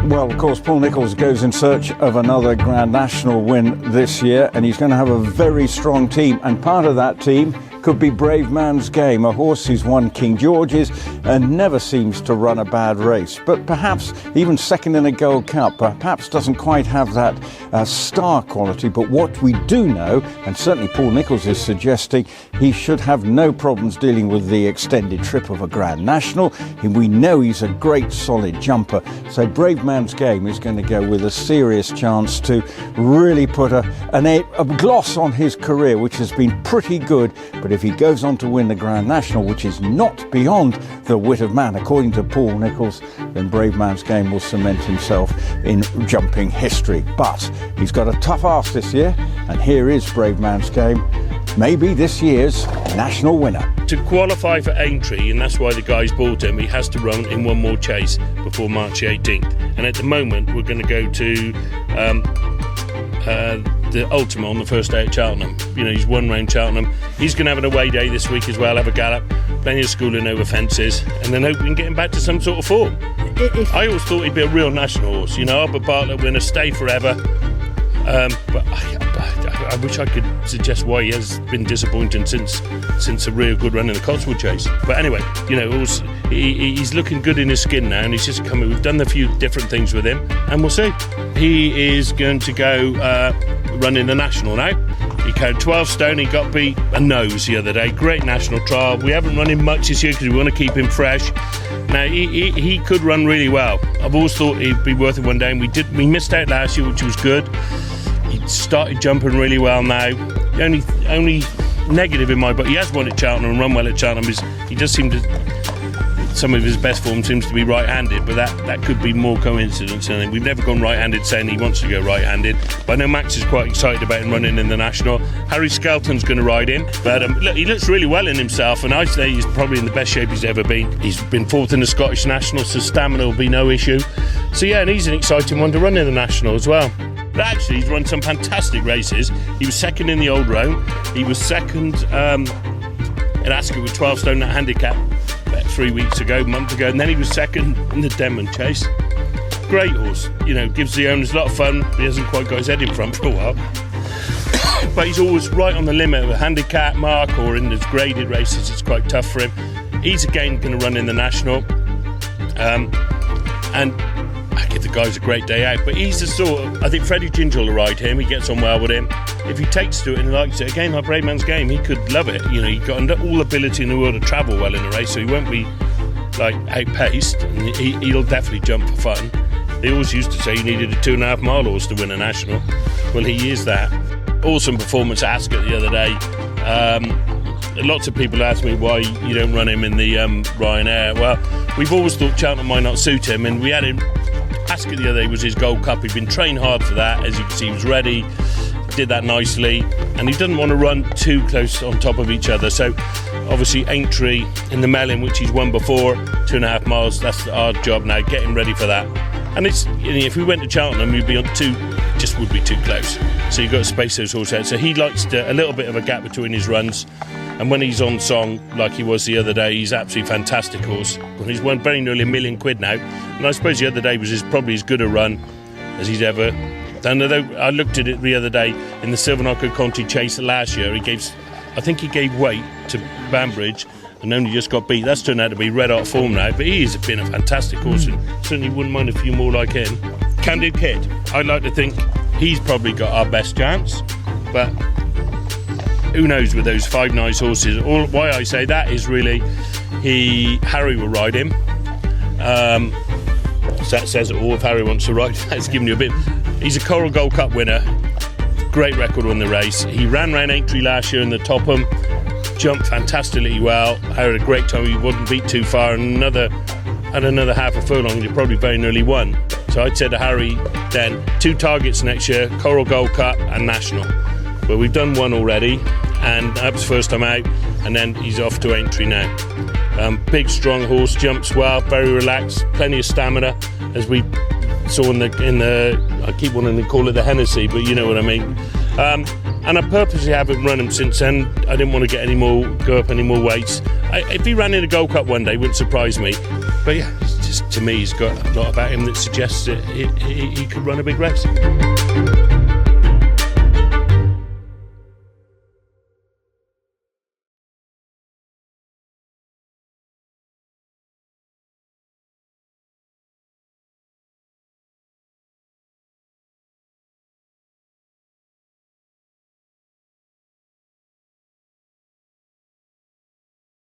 Well, of course, Paul Nicholls goes in search of another Grand National win this year, and he's going to have a very strong team, and part of that team could be Bravemansgame, a horse who's won King George's and never seems to run a bad race, but perhaps even second in a Gold Cup, perhaps doesn't quite have that star quality. But what we do know, and certainly Paul Nicholls is suggesting, he should have no problems dealing with the extended trip of a Grand National. We know he's a great solid jumper, so Bravemansgame is going to go with a serious chance to really put a gloss on his career, which has been pretty good. But if he goes on to win the Grand National, which is not beyond the wit of man, according to Paul Nicholls, then Bravemansgame will cement himself in jumping history. But he's got a tough ask this year, and here is Bravemansgame, maybe this year's national winner. To qualify for Aintree, and that's why the guys bought him, he has to run in one more chase before March 18th. And at the moment, we're going to go to the Ultima on the first day at Cheltenham. You know, he's won round Cheltenham. He's going to have an away day this week as well, have a gallop, plenty of schooling over fences, and then hope we can get him back to some sort of form. I always thought he'd be a real national horse, you know, Albert Bartlett winner, stay forever. But I wish I could suggest why he has been disappointing since a real good run in the Cotswold Chase. But anyway, you know, he's looking good in his skin now, and he's just coming. We've done a few different things with him, and we'll see. He is going to go running the national now. He carried 12 stone. He got beat a nose the other day. Great national trial. We haven't run him much this year because we want to keep him fresh. Now he could run really well. I've always thought he'd be worth it one day, and we missed out last year, which was good. He started jumping really well now. The only negative in my book, he has won at Cheltenham and run well at Cheltenham, is he does seem to, some of his best form seems to be right-handed, but that could be more coincidence. And we've never gone right-handed saying he wants to go right-handed. But I know Max is quite excited about him running in the National. Harry Skelton's going to ride him, but look, he looks really well in himself, and I'd say he's probably in the best shape he's ever been. He's been fourth in the Scottish National, so stamina will be no issue. So yeah, and he's an exciting one to run in the National as well. But actually, he's run some fantastic races. He was second in the Old Roan. He was second at Ascot with 12 stone at handicap about 3 weeks ago, a month ago, and then he was second in the Denman Chase. Great horse, you know, gives the owners a lot of fun, but he hasn't quite got his head in front for a while. But he's always right on the limit of a handicap mark, or in his graded races, it's quite tough for him. He's again going to run in the National. And I give the guys a great day out, but he's the sort of, I think Freddie Ginger will ride him, he gets on well with him. If he takes to it and likes it, again, like Bravemansgame, he could love it. You know, he's got all ability in the world to travel well in the race, so he won't be like outpaced, and he'll definitely jump for fun. They always used to say you needed a 2.5 mile horse to win a national. Well, he is that. Awesome performance at Ascot the other day. Lots of people ask me why you don't run him in the Ryanair. Well, we've always thought Cheltenham might not suit him, and we had him. Ascot the other day was his Gold Cup. He'd been trained hard for that. As you can see, he was ready, did that nicely, and he doesn't want to run too close on top of each other. So obviously Aintree in the Mellon, which he's won before, 2.5 miles, that's our job now, get him ready for that. And it's, you know, if we went to Cheltenham, we'd be on just would be too close. So you've got to space those horses out. So he likes a little bit of a gap between his runs. And when he's on song, like he was the other day, he's absolutely fantastic horse. Well, he's won very nearly £1 million now. And I suppose the other day was probably as good a run as he's ever done. Although I looked at it the other day in the Silverknocker Conti Chase last year, I think he gave weight to Banbridge and only just got beat. That's turned out to be red hot form now, but he has been a fantastic horse, and certainly wouldn't mind a few more like him. Kandoo Kid, I'd like to think he's probably got our best chance, but who knows with those 5 nice horses. Why I say that is really Harry will ride him. So that says it all. If Harry wants to ride, that's giving you a bit. He's a Coral Gold Cup winner, great record on the race. He ran round Aintree last year in the Topham, jumped fantastically well, had a great time. He wasn't beat too far, and had another half a furlong, he probably very nearly won. So I'd say to Harry then, 2 targets next year, Coral Gold Cup and National. But we've done 1 already, and that was the first time out, and then he's off to Aintree now. Big strong horse, jumps well, very relaxed, plenty of stamina, as we saw in the I keep wanting to call it the Hennessy, but you know what I mean. And I purposely haven't run him since then. I didn't want to go up any more weights. If he ran in a Gold Cup one day, it wouldn't surprise me. But yeah, to me, he's got a lot about him that suggests that he could run a big race.